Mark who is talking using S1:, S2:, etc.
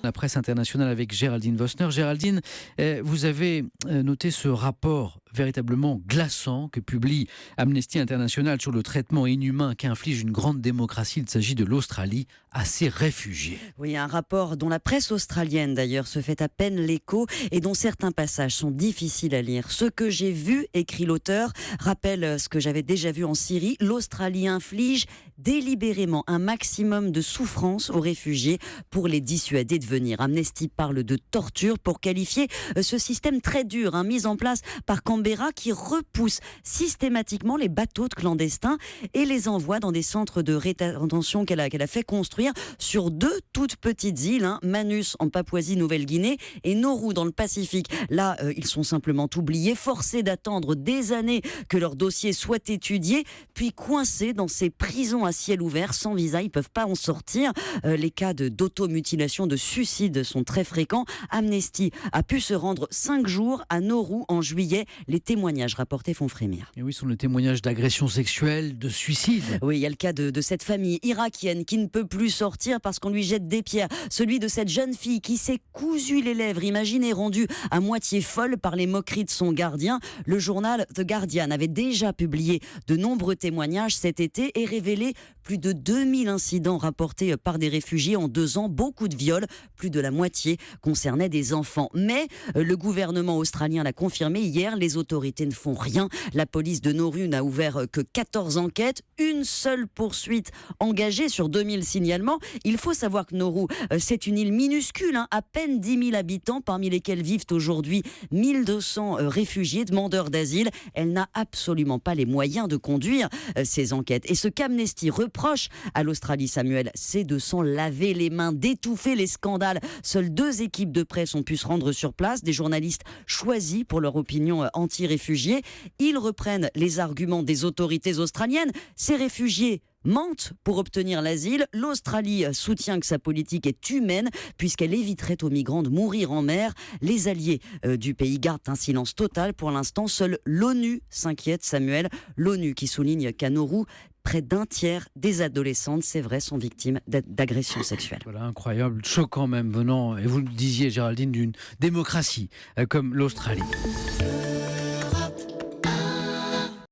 S1: la presse internationale avec Géraldine Vosner. Géraldine, vous avez noté ce rapport véritablement glaçant que publie Amnesty International sur le traitement inhumain qu'inflige une grande démocratie. Il s'agit de l'Australie à ses réfugiés.
S2: Oui, un rapport dont la presse australienne d'ailleurs se fait à peine l'écho et dont certains passages sont difficiles à lire. Ce que j'ai vu, écrit l'auteur, rappelle ce que j'avais déjà vu en Syrie. L'Australie inflige délibérément un maximum de souffrance aux réfugiés pour les dissuader de venir. Amnesty parle de torture pour qualifier ce système très dur, mis en place par Canberra, qui repousse systématiquement les bateaux de clandestins et les envoie dans des centres de rétention qu'elle a fait construire sur 2 toutes petites îles, Manus en Papouasie-Nouvelle-Guinée et Nauru dans le Pacifique. Là, ils sont simplement oubliés, forcés d'attendre des années que leur dossier soit étudié, puis coincés dans ces prisons à ciel ouvert, sans visa, ils ne peuvent pas en sortir. Les cas d'automutilation, de suicide sont très fréquents. Amnesty a pu se rendre 5 jours à Nauru en juillet. Les témoignages rapportés font frémir.
S1: Et oui, ce sont les témoignages d'agressions sexuelles, de suicides.
S2: Oui, il y a le cas de cette famille irakienne qui ne peut plus sortir parce qu'on lui jette des pierres. Celui de cette jeune fille qui s'est cousu les lèvres, imaginez, rendue à moitié folle par les moqueries de son gardien. Le journal The Guardian avait déjà publié de nombreux témoignages cet été et révélé plus de 2000 incidents rapportés par des réfugiés en 2 ans. Beaucoup de viols, plus de la moitié concernaient des enfants. Mais le gouvernement australien l'a confirmé hier, les autorités ne font rien. La police de Nauru n'a ouvert que 14 enquêtes, une seule poursuite engagée sur 2000 signalements. Il faut savoir que Nauru, c'est une île minuscule, à peine 10 000 habitants, parmi lesquels vivent aujourd'hui 1200 réfugiés, demandeurs d'asile. Elle n'a absolument pas les moyens de conduire ces enquêtes. Et ce qu'Amnesty reproche à l'Australie, Samuel, c'est de s'en laver les mains, d'étouffer les scandales. Seules 2 équipes de presse ont pu se rendre sur place, des journalistes choisis pour leur opinion anti-réfugiés. Ils reprennent les arguments des autorités australiennes. Ces réfugiés mentent pour obtenir l'asile. L'Australie soutient que sa politique est humaine puisqu'elle éviterait aux migrants de mourir en mer. Les alliés du pays gardent un silence total. Pour l'instant, seule l'ONU s'inquiète, Samuel. L'ONU qui souligne qu'à Nauru, près d'un tiers des adolescentes, c'est vrai, sont victimes d'agressions sexuelles.
S1: Voilà, incroyable, choquant même, venant, et vous le disiez Géraldine, d'une démocratie comme l'Australie.